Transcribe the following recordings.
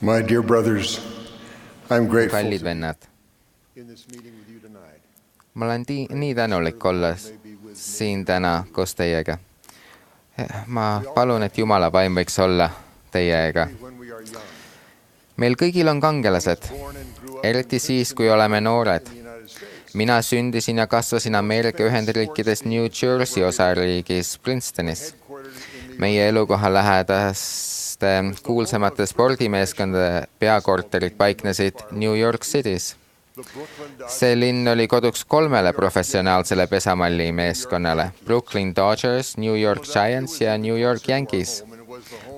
My dear brothers, I'm grateful kallid to be vennad, in this meeting with you tonight. ma olen nii tänulik olla siin täna koos teiega. Ma palun, et Jumala vaim võiks olla teiega. When we are young, Meil kõigil on kangelased, born and grew up eriti siis, kui oleme noored. in the United States. Mina sündisin ja kasvasin Ameerika Ühendriikides New Jersey osariigis Princetonis. Meie elukoha lähedaste kuulsamate spordimeeskondade peakorterid paiknesid New York City's. See linn oli koduks 3 professionaalsele pesamallimeeskonnale: Brooklyn Dodgers, New York Giants ja New York Yankees.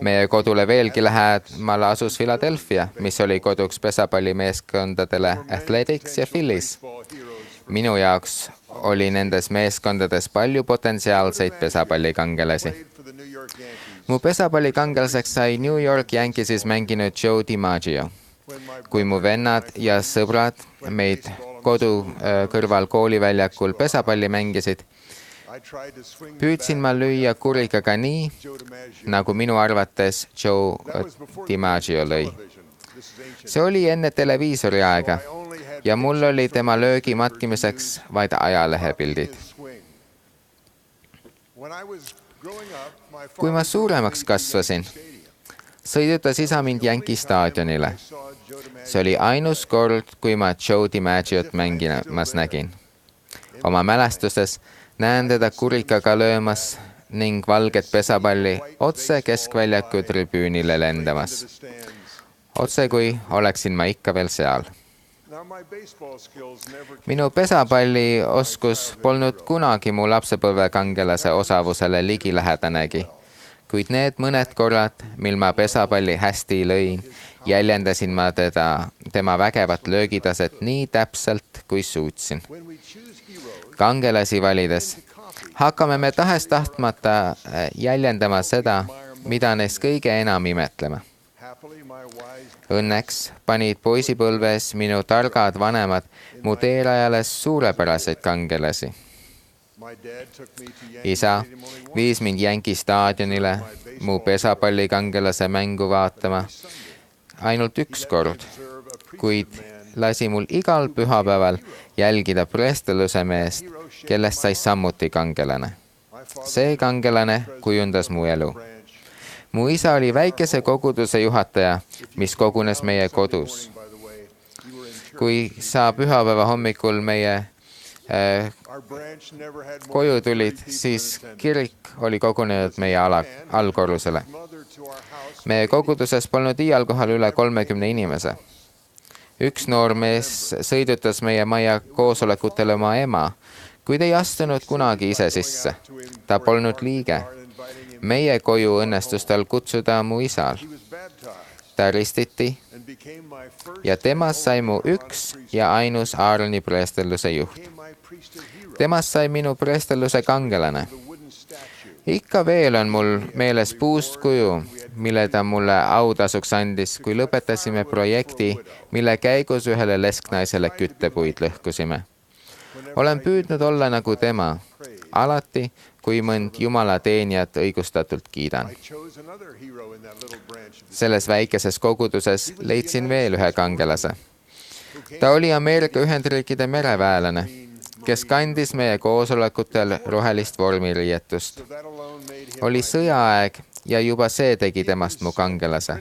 Meie kodule veelgi lähemal asus Philadelphia, mis oli koduks pesapallimeeskondadele Athletics ja Phillies. Minu jaoks oli nendes meeskondades palju potentsiaalseid pesapallikangelasi. Mu pesapallikangelaseks sai New York Yankeesis mänginud Joe DiMaggio. Kui mu vennad ja sõbrad meid kodu kõrval kooliväljakul pesapalli mängisid, püüdsin ma lüüa kurikaga nii, nagu minu arvates Joe DiMaggio lõi. See oli enne televiisori aega ja mul oli tema löögi matkimiseks vaid ajalehepildid. Kui ma suuremaks kasvasin, sõidutas isa mind Yankee staadionile. See oli ainus kord, kui ma Joe DiMaggiot mängimas nägin. Oma mälestustes näen teda kurikaga löömas ning valget pesapalli otse keskväljaku tribüünile lendamas. Otse kui oleksin ma ikka veel seal. Minu pesapallioskus polnud kunagi mu lapsepõlvekangelase osavusele ligilähedanegi, kuid need mõned korrad, mil ma pesapalli hästi lõin, jäljendasin ma tema vägevat löögitaset nii täpselt, kui suutsin. Kangelasi valides hakkame me tahes-tahtmata jäljendama seda, mida neist kõige enam imetleme. Õnneks panid poisipõlves minu targad vanemad mu teerajale suurepäraseid kangelasi. Isa viis mind Yankee staadionile mu pesapallikangelase mängu vaatama ainult üks kord, kuid lasi mul igal pühapäeval jälgida presteluse meest, kellest sai samuti kangelane. See kangelane kujundas mu elu. Mu isa oli väikese koguduse juhataja, mis kogunes meie kodus. Kui sa pühapäeva hommikul meie koju tulid, siis kirik oli kogunenud meie allkorrusele. Meie koguduses polnud iial kohal üle 30 inimese. Üks noor mees sõidutas meie maja koosolekutele oma ema, kuid ei astunud kunagi ise sisse. Ta polnud liige. Meie koju õnnestus tal kutsuda mu isal. Ta ristiti ja temast sai mu üks ja ainus Aaroni preestelluse juht. Temast sai minu preestelluse kangelane. Ikka veel on mul meeles puust kuju, mille ta mulle autasuks andis, kui lõpetasime projekti, mille käigus ühele lesknaisele küttepuid lõhkusime. Olen püüdnud olla nagu tema, alati, kui mõnd Jumala teenijat õigustatult kiidan. Selles väikeses koguduses leidsin veel ühe kangelase. Ta oli Ameerika Ühendriikide mereväelane, kes kandis meie koosolekutel rohelist vormiriietust. Oli sõjaaeg ja juba see tegi temast mu kangelase.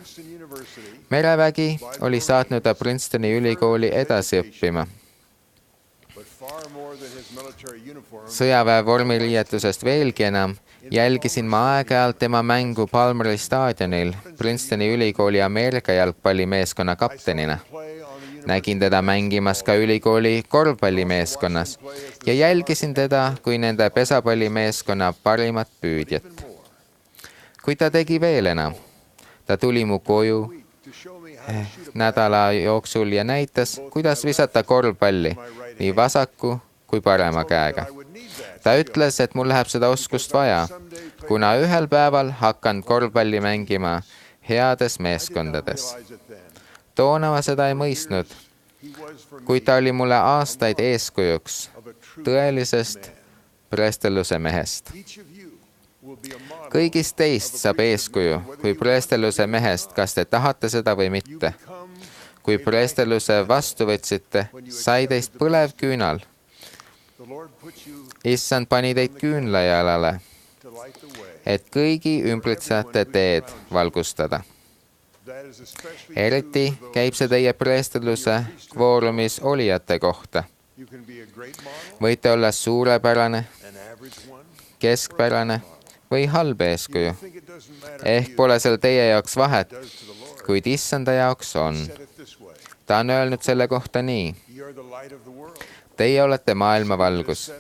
Merevägi oli saatnud ta Princetoni ülikooli edasi õppima. Sõjaväe vormiriietusest veelgi enam jälgisin ma aeg-ajalt tema mängu Palmeri staadionil Princetoni ülikooli Ameerika jalgpallimeeskonna kaptenina. Nägin teda mängimas ka ülikooli korvpallimeeskonnas ja jälgisin teda kui nende pesapallimeeskonna parimat püüdjat. Kuid ta tegi veel enam. Ta tuli mu koju nädala jooksul ja näitas, kuidas visata korvpalli nii vasaku kui parema käega. Ta ütles, et mul läheb seda oskust vaja, kuna ühel päeval hakkan korvpalli mängima heades meeskondades. Toona ma seda ei mõistnud, kuid ta oli mulle aastaid eeskujuks tõelisest preestelluse mehest. will be a model. kõigist teist saab eeskuju kui preestelluse mehest, kas te tahate seda või mitte. Come kui preestelluse vastu võtsite, sai teist põlev küünal. The Lord put you Issand pani teid küünlajalale, to light the way. et kõigi ümbritsejate teed valgustada. That is especially Eriti true for käib those see teie preestelluse kvoorumis olijate kohta. you can be a great model, Võite olla suurepärane, an average one. keskpärane või halb eeskuju. I think it doesn't matter Ehk pole seal teie jaoks vahet, does to the Lord. kuid Issanda jaoks on. Said it this way. Ta on öelnud selle kohta nii. Ye are the light of the world. Teie olete maailma valgus.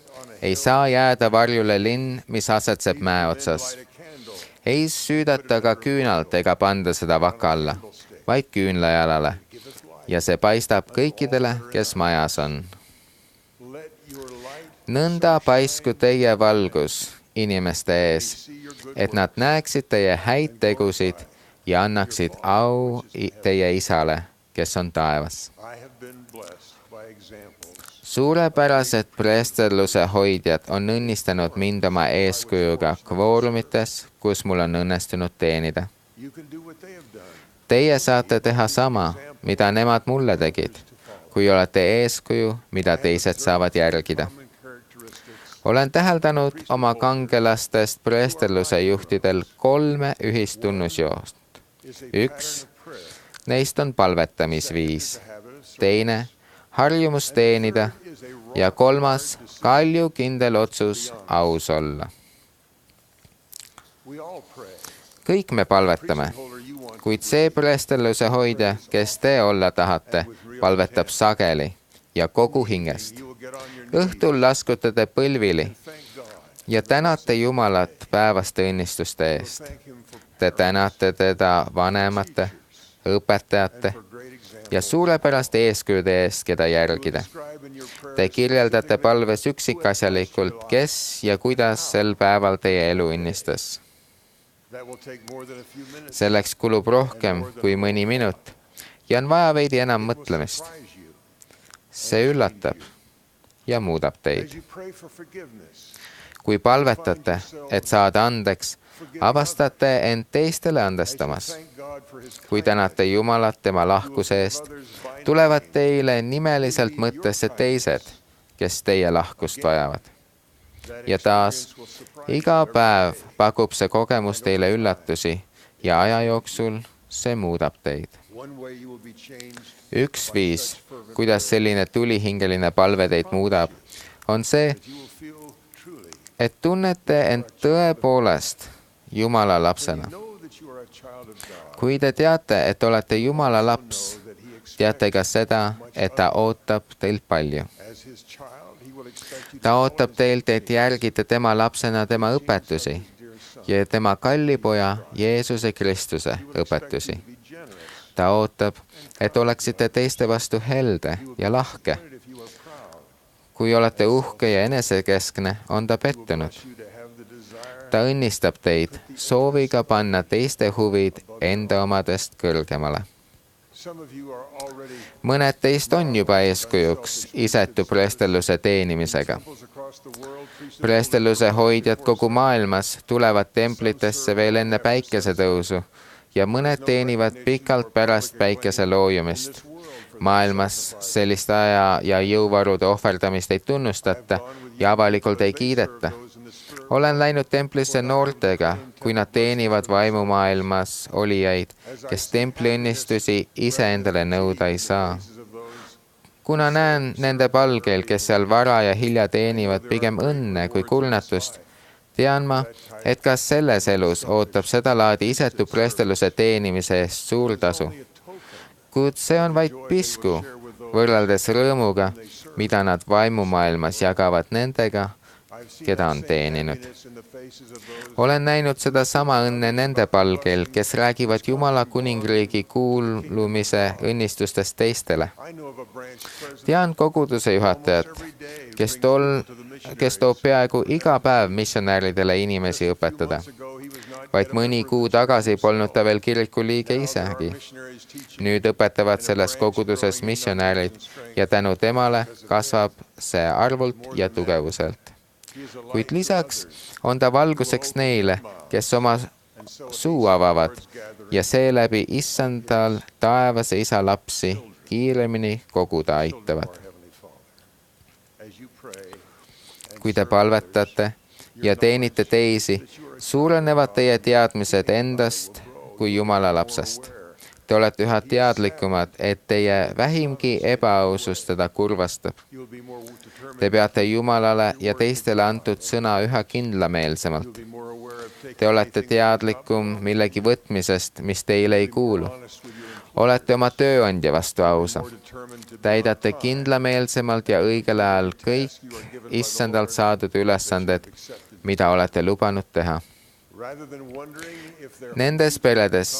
Ei saa jääda varjule linn, mis asetseb mäe otsas. Light a candle. Ei süüdata ka küünalt ega panda seda vaka alla, vaid küünlajalale. Ja see paistab kõikidele, kes majas on. Let your light Nõnda paisku teie valgus inimeste ees, see your good et nad näeksid teie häid tegusid ja annaksid au teie isale, kes on taevas. I have been blessed by examples. Suurepärased preestelluse hoidjad on õnnistanud mind oma eeskujuga kvoorumites, kus mul on õnnestunud teenida. You can do what they have done. Teie saate teha sama, mida nemad mulle tegid, kui olete eeskuju, mida teised saavad järgida. Common characteristics Olen täheldanud oma kangelastest preestelluse juhtidel 3 ühist tunnusjoost. is a Üks pattern of prayer. neist on palvetamisviis, The habit of service. teine harjumus teenida Is a rock ja kolmas kaljukindel otsus aus olla. We all pray. Kõik me palvetame, Holder, you want kuid see preestelluse hoidja, kes te olla tahate, palvetab sageli ja kogu hingest. you will get on your knees Õhtul laskute te põlvili and thank God. ja tänate Jumalat päevaste õnnistuste eest. Thank him for Te tänate teda vanemate, õpetajate for great examples. ja suurepäraste eeskujude eest, keda järgida. Describe in your prayer Te kirjeldate palves üksikasjalikult, kes ja kuidas sel päeval teie elu õnnistas. that will take more than a few minutes. Selleks kulub rohkem kui mõni minut ja on vaja veidi enam mõtlemist. Surprise you. See üllatab ja muudab teid. As you pray for forgiveness, Kui palvetate, et saada andeks, avastate end teistele andestamas. thank God for his Kui tänate Jumalat tema lahkuse eest, tulevad teile nimeliselt mõttesse teised, kes teie lahkust vajavad. Ja taas, iga päev pakub see kogemus teile üllatusi ja aja jooksul see muudab teid. one way you will be changed. Üks viis, kuidas selline tulihingeline palve teid muudab, on see, You will feel truly. et tunnete end tõepoolest Jumala lapsena. Know that you are a child of God. Kui te teate, et olete Jumala laps, That he expects teate ka seda, et ta ootab teilt palju. as his child, he will expect you to Ta ootab teilt, et järgite tema lapsena tema õpetusi ja tema kalli poja Jeesuse Kristuse õpetusi. be generous. Ta ootab, et oleksite teiste vastu helde ja lahke. If you are proud, Kui olete uhke ja enesekeskne, on ta pettunud. you to have the desire. Ta õnnistab teid sooviga panna teiste huvid enda omadest kõrgemale. Some of you are already Mõned teist on juba eeskujuks isetu preestelluse teenimisega. temples across the world. Priests Preestelluse hoidjad kogu maailmas tulevad templitesse veel enne päikesetõusu ja mõned teenivad pikalt pärast päikese loojumist. Maailmas sellist aja ja jõuvarude ohverdamist ei tunnustata ja avalikult ei kiideta. Olen läinud templisse noortega, kui nad teenivad vaimumaailmas olijaid, kes templiõnnistusi iseendale nõuda ei saa. Kuna näen nende palgel, kes seal vara ja hilja teenivad pigem õnne kui kurnatust, tean ma, et ka selles elus ootab sedalaadi isetu preestelluse teenimise eest suur tasu. Kuid see on vaid pisku võrreldes rõõmuga, mida nad vaimumaailmas jagavad nendega, keda on teeninud. Olen näinud sedasama õnne nende palgel, kes räägivad Jumala kuningriigi kuulumise õnnistustest teistele. Tean koguduse juhatajat, kes toob peaaegu iga päev missionääridele inimesi õpetada. Vaid mõni kuu tagasi polnud ta veel kiriku liige isegi. Nüüd õpetavad selles koguduses missionäärid ja tänu temale kasvab see arvult ja tugevuselt. kuid lisaks on ta valguseks neile, kes oma suu avavad ja seeläbi issandal taevase isa lapsi kiiremini koguda aitavad. Kui te palvetate ja teenite teisi, suurenevad teie teadmised endast kui Jumala lapsest. Te olete üha teadlikumad, et teie vähimgi ebaausus teda kurvastab. Te peate Jumalale ja teistele antud sõna üha kindlameelsemalt. Te olete teadlikum millegi võtmisest, mis teile ei kuulu. Olete oma tööandja vastu ausa. Täidate kindlameelsemalt ja õigel ajal kõik issandalt saadud ülesanded, mida olete lubanud teha. Nendes peredes,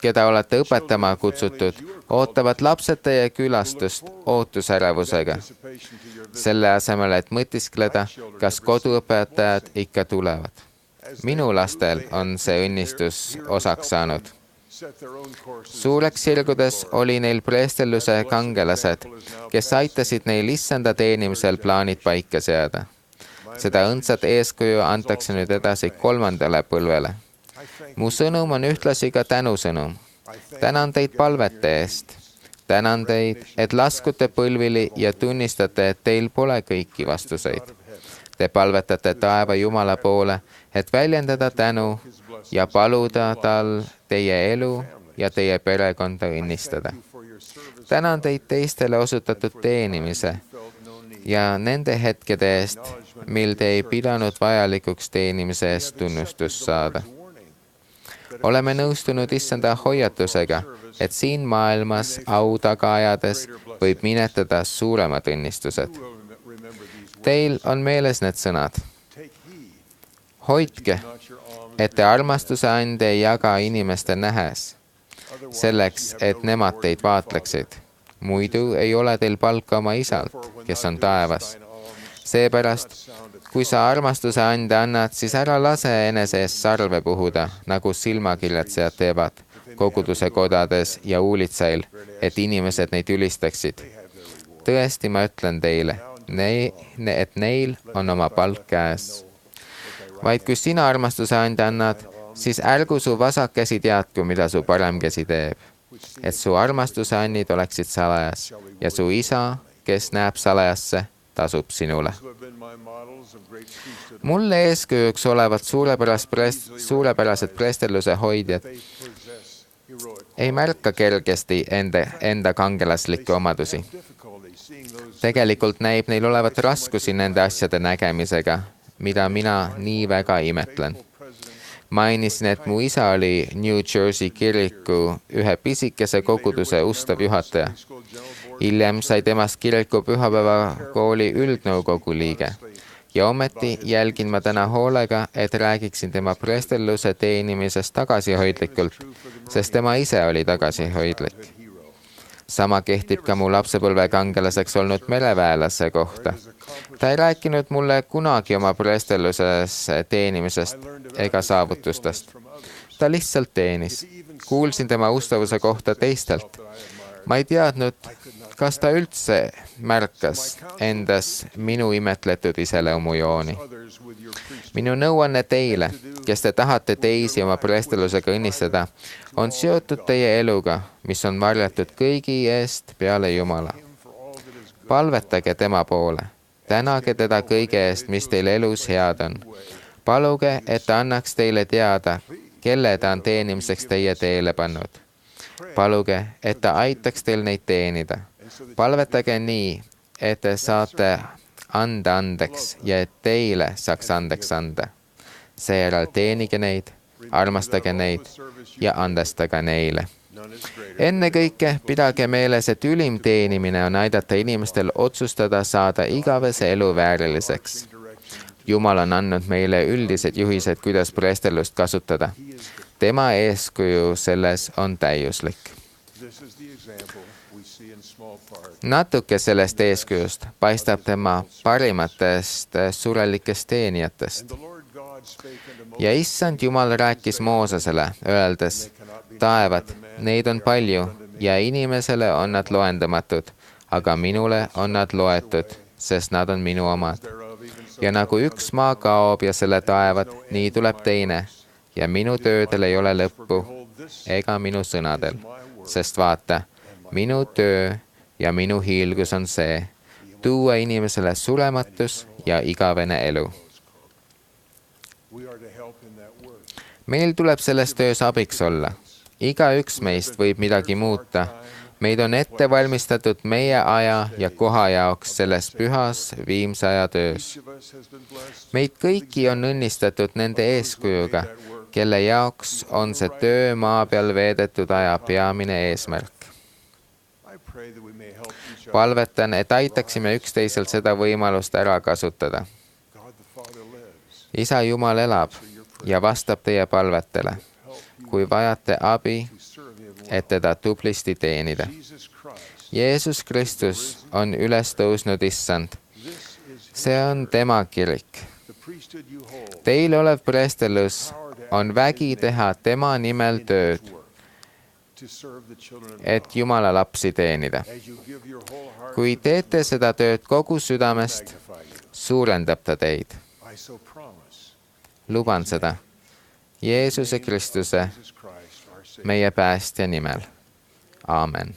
keda olete õpetama kutsutud, ootavad lapsed teie külastust ootusärevusega. Selle asemel, et mõtiskleda, kas koduõpetajad ikka tulevad. Minu lastel on see õnnistus osaks saanud. Suureks sirgudes oli neil preestelluse kangelased, kes aitasid neil issanda teenimisel plaanid paika seada. Seda õndsat eeskuju antakse nüüd edasi 3. põlvele. Mu sõnum on ühtlasi ka tänusõnum. Tänan teid palvete eest. Tänan teid, et laskute põlvili ja tunnistate, et teil pole kõiki vastuseid. Te palvetate taeva Jumala poole, et väljendada tänu ja paluda tal teie elu ja teie perekonda õnnistada. Tänan teid teistele osutatud teenimise ja nende hetkede eest, mil te ei pidanud vajalikuks teenimise eest tunnustust saada. Oleme nõustunud issanda hoiatusega, et siin maailmas au taga ajades võib minetada suuremad õnnistused. Teil on meeles need sõnad. Hoidke, et te armastuse ande ei jaga inimeste nähes, selleks, et nemad teid vaatleksid. Muidu ei ole teil palka oma isalt, kes on taevas. Seepärast, kui sa armastuse ande annad, siis ära lase enese eest sarve puhuda, nagu silmakirjatsejad teevad koguduse kodades ja uulitsail, et inimesed neid ülistaksid. Tõesti, ma ütlen teile, et neil on oma palk käes. Vaid kui sina armastuse ande annad, siis ärgu su vasak käsi teadku, mida su parem käsi teeb. Et su armastuse annid oleksid salajas ja su isa, kes näeb salajasse, tasub sinule. Mulle eeskujuks olevat suurepärased preestelluse hoidjad ei märka kergesti enda kangelaslikke omadusi. Tegelikult näib neil olevat raskusi nende asjade nägemisega, mida mina nii väga imetlen. Mainisin, et mu isa oli New Jersey kiriku ühe pisikese koguduse ustav juhataja. Hiljem sai temast kiriku pühapäevakooli üldnõukogu liige. Ja ometi jälgin ma täna hoolega, et räägiksin tema preestelluse teenimisest tagasihoidlikult, sest tema ise oli tagasihoidlik. Sama kehtib ka mu lapsepõlve kangelaseks olnud mereväelase kohta. Ta ei rääkinud mulle kunagi oma preestelluses teenimisest ega saavutustest. Ta lihtsalt teenis. Kuulsin tema ustavuse kohta teistelt. Ma ei teadnud, kas ta üldse märkas endas minu imetletud iseloomujooni. Minu nõuanne teile, kes te tahate teisi oma preestellusega õnnistada, on seotud teie eluga, mis on varjatud kõigi eest peale Jumala. Palvetage tema poole. Tänage teda kõige eest, mis teil elus head on. Paluge, et ta annaks teile teada, kelle ta on teenimiseks teie teele pannud. Paluge, et ta aitaks teil neid teenida. Palvetage nii, et te saate anda andeks ja et teile saaks andeks anda. Seejärel teenige neid, armastage neid ja andestage neile. Ennekõike pidage meeles, et ülim teenimine on aidata inimestel otsustada saada igavese elu vääriliseks. Jumal on andnud meile üldised juhised, kuidas preestellust kasutada. Tema eeskuju selles on täiuslik. Natuke sellest eeskujust paistab tema parimatest surelikest teenijatest. Ja issand Jumal rääkis Moosesele, öeldes, taevad, neid on palju ja inimesele on nad loendamatud, aga minule on nad loetud, sest nad on minu omad. ja nagu üks maa kaob ja selle taevad, nii tuleb teine. Ja minu töödel ei ole lõppu ega minu sõnadel, sest vaata, minu töö ja minu hiilgus on see, tuua inimesele surematus ja igavene elu. We are to help in that work. Meil tuleb selles töös abiks olla. Igaüks meist võib midagi muuta. Meid on ette valmistatud meie aja ja koha jaoks selles pühas viimse aja töös. Each of us has been blessed. Meid kõiki on õnnistatud nende eeskujuga, kelle jaoks on see töö maa peal veedetud aja peamine eesmärk. I pray that we may help each other. Palvetan, et aitaksime üksteisel seda võimalust ära kasutada. God the Father lives. Isa Jumal elab ja vastab teie palvetele, kui vajate abi, To serve him well. et teda tublisti teenida. Jesus Christ. Jeesus Kristus on üles tõusnud issand. This is See on tema kirik. the priesthood you hold. Teil olev preestellus on vägi teha tema nimel tööd, To serve the children of et God. Jumala lapsi teenida. As you give your whole heart, Kui teete seda tööd kogu südamest, magnify you. suurendab ta teid. I so promise. Luban seda Jeesuse Kristuse, Jesus Christ, our Savior. meie päästja nimel. Aamen.